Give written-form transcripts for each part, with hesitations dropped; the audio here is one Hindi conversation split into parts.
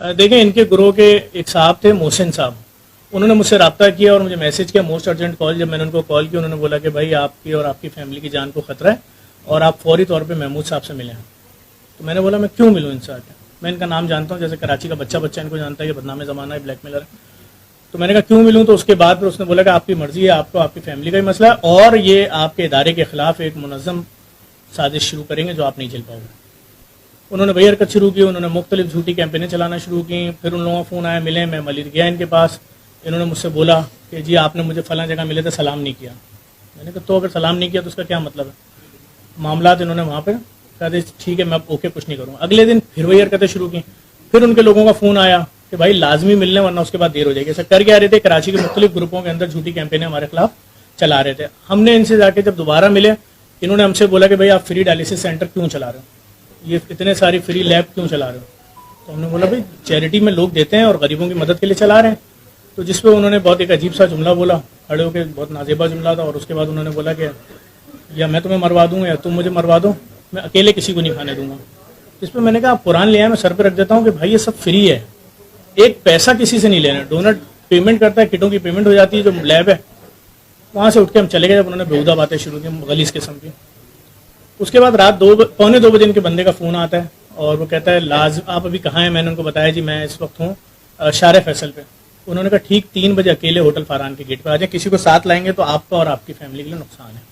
देखें, इनके ग्रोह के एक साहब थे, मोहसिन साहब, उन्होंने मुझसे रब्ता किया और मुझे मैसेज किया, मोस्ट अर्जेंट कॉल। जब मैंने उनको कॉल किया, उन्होंने बोला कि भाई आपकी और आपकी फैमिली की जान को खतरा है और आप फौरी तौर पे महमूद साहब से मिले हैं। तो मैंने बोला मैं क्यों मिलूँ इनसे आके, मैं इनका नाम जानता हूँ, जैसे कराची का बच्चा इनको जानता है कि बदनाम ज़माना है, ब्लैकमेलर है। तो मैंने कहा क्यों मिलूँ, तो उसके बाद फिर उसने बोला कि आपकी मर्जी है, आपको आपकी फैमिली का ही मसला है और ये आपके इदारे के खिलाफ एक मुनज़्ज़म साजिश शुरू करेंगे जो आप नहीं चल पाओगे। उन्होंने वही हरकत शुरू की, उन्होंने मुख्तलिफ झूठी कैंपेनें चलाना शुरू की। फिर उन लोगों का फ़ोन आया, मिले, मैं मलिर गया इनके पास। इन्होंने मुझसे बोला कि जी आपने मुझे फ़लाँ जगह मिले थे, सलाम नहीं किया। मैंने कहा तो अगर सलाम नहीं किया तो उसका क्या मतलब है। मामलात इन्होंने वहाँ पर कहा ठीक है मैं ओके कुछ नहीं करूँगा। अगले दिन फिर वही हरकतें शुरू की। फिर उनके लोगों का फ़ोन आया कि भाई लाजमी मिलने वरना उसके बाद देर हो जाएगी। ऐसा कर क्या रहे थे, कराची के मुख्तलिफ ग्रुपों के अंदर झूठी कैंपेनें हमारे खिलाफ चला रहे थे। हमने इनसे जाके जब दोबारा मिले, इन्होंने हमसे बोला कि भाई आप फ्री डायलिसिस सेंटर क्यों चला रहे हो, ये इतने सारी फ्री लैब क्यों चला रहे हो। तो हमने बोला भाई चैरिटी में लोग देते हैं और गरीबों की मदद के लिए चला रहे हैं। तो जिस पे उन्होंने बहुत एक अजीब सा जुमला बोला, खड़े होकर, बहुत नाजेबा जुमला था। और उसके बाद उन्होंने बोला कि या मैं तुम्हें मरवा दूंगा या तुम मुझे मरवा दो, मैं अकेले किसी को नहीं खाने दूंगा। जिस पर मैंने कहा आप कुरान ले आए, मैं सर पे रख देता हूँ कि भाई ये सब फ्री है, एक पैसा किसी से नहीं लेना। डोनर पेमेंट करता है, किटों की पेमेंट हो जाती है, जो लैब है वहाँ से उठ के हम चले गए। जब उन्होंने बेहुदा बातें शुरू की गलीस किस्म की। उसके बाद रात 2-2:15 बजे इनके बंदे का फ़ोन आता है और वो कहता है आप अभी कहाँ हैं। मैंने उनको बताया जी मैं इस वक्त हूँ शार फैसल पे। उन्होंने कहा ठीक 3 बजे अकेले होटल फरहान के गेट पे आ जाए, किसी को साथ लाएंगे तो आपका और आपकी फैमिली के लिए नुकसान है।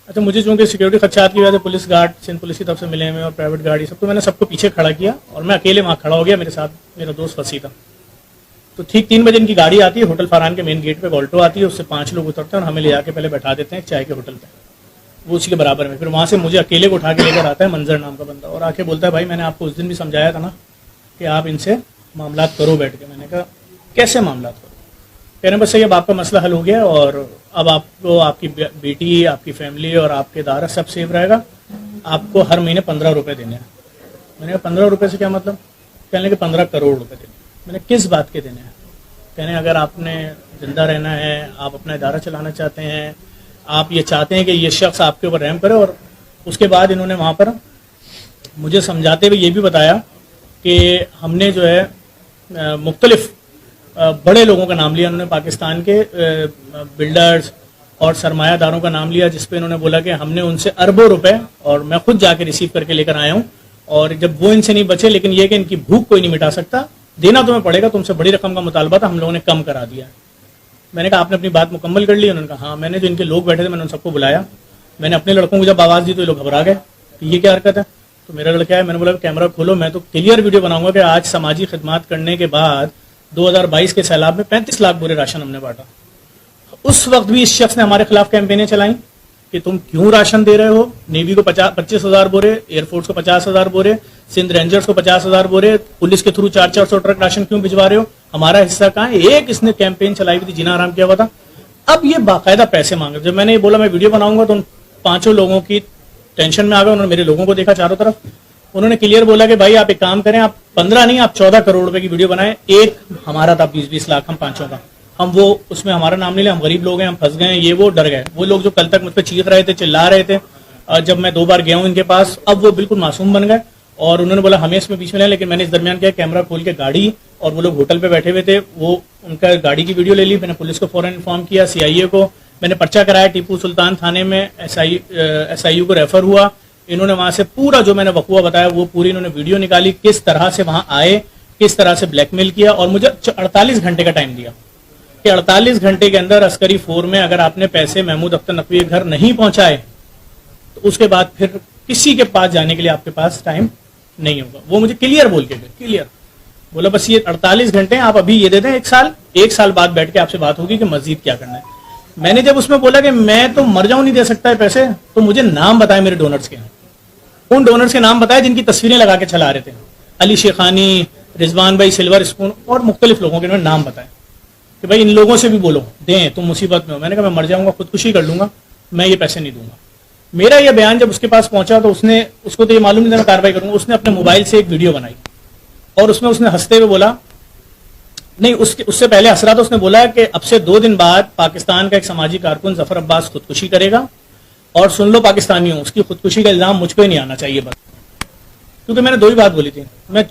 अच्छा, मुझे चूंकि सिक्योरिटी खदशात की वजह से पुलिस गार्ड सिंध पुलिस की तरफ से मिले हुए और प्राइवेट गाड़ी सब, तो मैंने सबको पीछे खड़ा किया और मैं अकेले वहाँ खड़ा हो गया। मेरे साथ मेरा दोस्त फंसी था। तो ठीक 3 बजे इनकी गाड़ी आती है, होटल फरहान के मेन गेट पे ऑल्टो आती है, उससे 5 लोग उतरते हैं और हमें ले जाके पहले बैठा देते हैं चाय के होटल पे, वो उसी के बराबर में। फिर वहाँ से मुझे अकेले को उठा के लेकर आता है मंजर नाम का बंदा और आके बोलता है भाई मैंने आपको उस दिन भी समझाया था ना कि आप इनसे मामलात करो बैठ के। मैंने कहा कैसे मामलात करो। कह रहे हैं बस अब आपका मसला हल हो गया और अब आपको आपकी बेटी, आपकी फैमिली और आपके इदारा सब सेफ रहेगा, आपको हर महीने 15 रुपये देने हैं। मैंने कहा 15 रुपये से क्या मतलब। कहने लगे 15 करोड़ रुपये देने। मैंने किस बात के देने हैं। कहने अगर आपने जिंदा रहना है, आप अपना इदारा चलाना चाहते हैं, आप ये चाहते हैं कि ये शख्स आपके ऊपर रहम करे। और उसके बाद इन्होंने वहाँ पर मुझे समझाते हुए ये भी बताया कि हमने जो है मुख्तलिफ बड़े लोगों का नाम लिया। उन्होंने पाकिस्तान के बिल्डर्स और सरमायादारों का नाम लिया, जिसपे इन्होंने बोला कि हमने उनसे अरबों रुपए और मैं खुद जाके रिसीव करके लेकर आया हूँ। और जब वो इनसे नहीं बचे, लेकिन ये कि इनकी भूख कोई नहीं मिटा सकता, देना तुम्हें पड़ेगा, तुमसे बड़ी रकम का मुतालबा था, हम लोगों ने कम करा दिया। मैंने कहा आपने अपनी बात मुकम्मल कर ली। उन्होंने कहा हाँ। मैंने जो इनके लोग बैठे थे मैंने उन सबको बुलाया। मैंने अपने लड़कों को जब आवाज़ दी तो ये लोग घबरा गए कि ये क्या हरकत है। तो मेरा लड़का है, मैंने बोला कैमरा खोलो, मैं तो क्लियर वीडियो बनाऊंगा कि आज समाजी खिदमात करने के बाद 2022 के सैलाब में 35 लाख बोरे राशन हमने बांटा। उस वक्त भी इस शख्स ने हमारे खिलाफ कैंपेनें चलाई कि तुम क्यों राशन दे रहे हो। नेवी को 25,000 बोरे, एयरफोर्स को 50,000 बोरे, सिंध रेंजर्स को 50,000 बोरे, पुलिस के थ्रू 400 ट्रक राशन क्यों भिजवा रहे हो, हमारा हिस्सा कहाँ है। एक इसने कैंपेन चलाई हुई थी, जीना आराम किया हुआ था। अब ये बाकायदा पैसे मांग रहे। जब मैंने ये बोला मैं वीडियो बनाऊंगा तो उन 5 लोगों की टेंशन में आ गए। उन्होंने मेरे लोगों को देखा चारों तरफ। उन्होंने क्लियर बोला कि भाई आप एक काम करें, आप 15 नहीं आप 14 करोड़ रुपए की वीडियो बनाएं। एक हमारा था 20-20 लाख, हम 5 का, हम वो उसमें हमारा नाम नहीं ले, हम गरीब लोग हैं, हम फंस गए, ये वो डर गए। वो लोग जो कल तक मुझ पर चीख रहे थे, चिल्ला रहे थे, जब मैं 2 बार गया हूं इनके पास, अब वो बिल्कुल मासूम बन गए। और उन्होंने बोला हमें इसमें बीच में लें, लेकिन मैंने इस दरमियान क्या कैमरा खोल के गाड़ी, और वो लोग होटल पे बैठे हुए थे, वो उनका गाड़ी की वीडियो ले ली। मैंने पुलिस को फौरन इन्फॉर्म किया, CIA को मैंने पर्चा कराया, टीपू सुल्तान थाने में SIU को रेफर हुआ। इन्होंने वहां से पूरा जो मैंने वकूआ बताया वो पूरी इन्होंने वीडियो निकाली, किस तरह से वहां आए, किस तरह से ब्लैकमेल किया। और मुझे 48 घंटे का टाइम दिया कि 48 घंटे के अंदर अस्करी 4 में अगर आपने पैसे महमूद अख्तर नकवी के घर नहीं पहुंचाए तो उसके बाद फिर किसी के पास जाने के लिए आपके पास टाइम नहीं होगा। वो मुझे क्लियर बोल के गए, क्लियर बोला बस ये 48 घंटे आप अभी ये दे दें, 1 साल बाद बैठ के आपसे बात होगी कि मजीद क्या करना है। मैंने जब उसमें बोला कि मैं तो मर जाऊं नहीं दे सकता है पैसे, तो मुझे नाम बताए मेरे डोनर्स के। उन डोनर्स के नाम बताए जिनकी तस्वीरें लगा के चला रहे थे, अली शेखानी, रिजवान भाई, सिल्वर स्पून और मुख्तलिफ लोगों के उन्होंने नाम बताए कि भाई इन लोगों से भी बोलो दें, तुम मुसीबत में हो। मैंने कहा मैं मर जाऊंगा, खुदकुशी कर लूंगा, मैं ये पैसे नहीं दूंगा। मेरा ये बयान जब उसके पास पहुंचा तो उसको तो ये मालूम नहीं था मैं कार्रवाई करूंगा। उसने अपने मोबाइल से एक वीडियो बनाई और उसमें उसने हंसते हुए बोला, नहीं उससे पहले हंस रहा था, उसने बोला कि अब से 2 दिन बाद पाकिस्तान का एक समाजी कारकुन जफर अब्बास खुदकुशी करेगा, और सुन लो पाकिस्तानियों, उसकी खुदकुशी का इल्जाम मुझ पर नहीं आना चाहिए बस। क्योंकि मैंने 2 ही बात बोली थी, मैं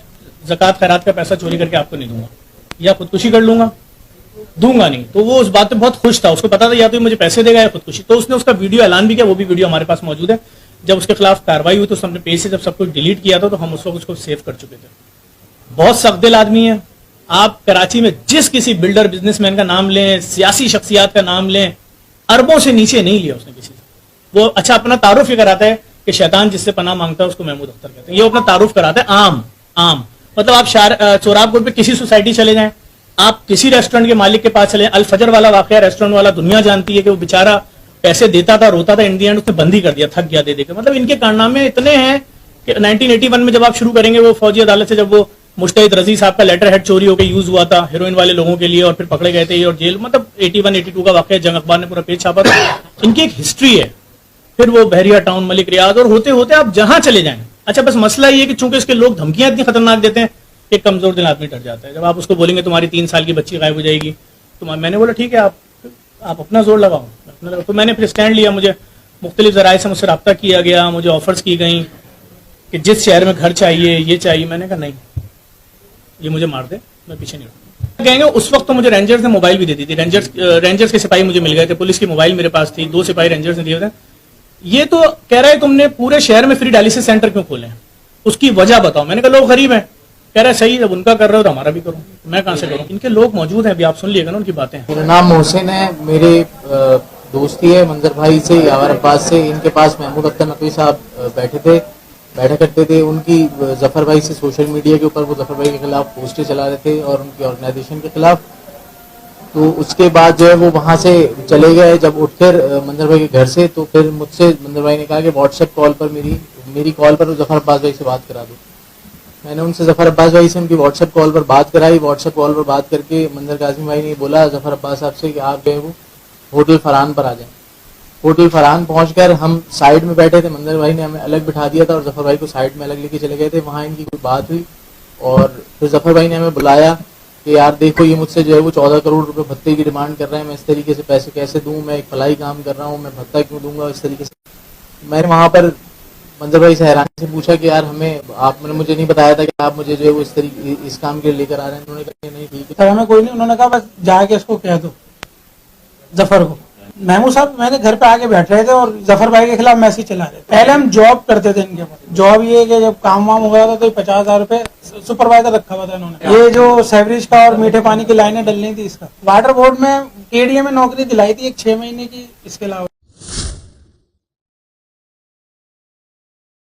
ज़कात खैरात का पैसा चोरी करके आपको नहीं दूंगा, या खुदकुशी कर लूंगा, दूंगा नहीं। तो वो उस बात पे बहुत खुश था, उसको पता था या तो मुझे पैसे देगा या खुदकुशी। तो उसने उसका वीडियो ऐलान भी किया, वो भी वीडियो हमारे पास मौजूद है। जब उसके खिलाफ कार्रवाई हुई तो उसने अपने पेज से जब सब कुछ डिलीट किया था, तो हम उस वक्त उसको सेव कर चुके थे। बहुत सख्त दिल आदमी है। आप कराची में जिस किसी बिल्डर बिजनेसमैन का नाम लें, सियासी शख्सियात का नाम लें, अरबों से नीचे नहीं लिया उसने किसी से। वो अच्छा अपना तारुफ ये कराता है कि शैतान जिससे पनाह मांगता है उसको महमूद अख्तर कहते हैं। ये अपना तारुफ कराता है आम। मतलब आप सोराबकोट पे किसी सोसाइटी चले जाएं, आप किसी रेस्टोरेंट के मालिक के पास चले, अल फजर वाला वाकया रेस्टोरेंट वाला दुनिया जानती है कि वो बेचारा पैसे देता था, रोता था, इन दी एंड उसने बंद ही कर दिया, थक गया दे देकर। मतलब इनके कारनामे इतने हैं कि 1981 में जब आप शुरू करेंगे, वो फौजी अदालत से जब वो मुश्तहिद रजी साहब का लेटर हेड चोरी होकर यूज हुआ था हेरोइन वाले लोगों के लिए, और फिर पकड़े गए थे और जेल, मतलब 81-82 का वाकया, जंग अखबार ने पूरा पेज छापा था। इनकी एक हिस्ट्री है। फिर वो बहरिया टाउन, मलिक रियाज, और होते होते आप जहां चले जाएं। अच्छा बस मसला ये है कि चूंकि इसके लोग धमकियां इतनी खतरनाक देते हैं, एक कमजोर दिल आदमी डर जाता है। जब आप उसको बोलेंगे तुम्हारी 3 साल की बच्ची गायब हो जाएगी, तो मैंने बोला ठीक है आप अपना जोर लगाओ। तो मैंने फिर स्टैंड लिया। मुझे मुख्तलिफ जराए से मुझसे रब्ता किया गया, मुझे ऑफर्स की गई कि जिस शहर में घर चाहिए, ये चाहिए। मैंने कहा नहीं, ये मुझे मार दे, मैं पीछे नहीं हूँ। कहेंगे उस वक्त तो मुझे रेंजर्स ने मोबाइल भी दे दी थी। रेंजर्स के सिपाही मुझे मिल गए थे, पुलिस की मोबाइल मेरे पास थी, 2 सिपाही रेंजर्स ने दिए थे। ये तो कह रहा है तुमने पूरे शहर में फ्री डायलिसिस सेंटर क्यों खोले हैं, उसकी वजह बताओ। मैंने कहा लोग गरीब हैं। कह रहा है सही, जब उनका कर रहे हो तो हमारा भी करो। मैं कहां से करूं? इनके लोग मौजूद हैं, अभी आप सुन लिएगा ना उनकी बातें। मेरा नाम मोहसिन है, मेरे दोस्ती है मंजर भाई से, यावर अब्बास से। इनके पास महमूद अख्तर नकवी साहब बैठा करते थे। उनकी जफर भाई से सोशल मीडिया के ऊपर वो जफर भाई के खिलाफ पोस्टें चला रहे थे और उनकी ऑर्गेनाइजेशन के खिलाफ। तो उसके बाद जो है वो वहां से चले गए। जब उठकर मंजर भाई के घर से, तो फिर मुझसे मंजर भाई ने कहा कि व्हाट्सएप कॉल पर मेरी कॉल पर जफर अब्बास भाई से बात करा दो। मैंने उनसे जफर अब्बास भाई से उनकी व्हाट्सएप कॉल पर बात कराई। व्हाट्सएप कॉल पर बात करके मंजर कासिम भाई ने बोला जफर अब्बास साहब से कि आप गए वो होटल फरहान पर आ जाएं। होटल फरहान पहुंचकर हम साइड में बैठे थे, मंजर भाई ने हमें अलग बिठा दिया था और जफर भाई को साइड में अलग लेके चले गए थे। वहाँ इनकी कोई बात हुई और फिर जफर भाई ने हमें बुलाया कि यार देखो ये मुझसे जो है वो 14 करोड़ रुपए भत्ते की डिमांड कर रहे हैं, मैं इस तरीके से पैसे कैसे दूं, मैं एक फलाई काम कर रहा हूँ, मैं भत्ता क्यों दूंगा इस तरीके से। मैंने वहाँ पर मंजर भाई से हैरानी से पूछा कि यार आपने मुझे नहीं बताया था कि आप मुझे जो है वो इस तरीके इस काम के लिए लेकर आ रहे हैं। उन्होंने कहा नहीं ठीक है, हमें कोई नहीं। उन्होंने कहा बस जाके इसको कह दो जफर को। महमूद साहब मैंने घर पे आके बैठ रहे थे और जफर भाई के खिलाफ मैसेज चला रहे थे। पहले हम जॉब करते थे इनके पास। जॉब ये कि जब काम वाम हो गया था तो 50,000 रुपए सुपरवाइजर रखा हुआ था इन्होंने। ये जो सेवरेज का और मीठे पानी की लाइनें डलनी थी, इसका वाटर बोर्ड में केडीए में नौकरी दिलाई थी एक 6 महीने की। इसके अलावा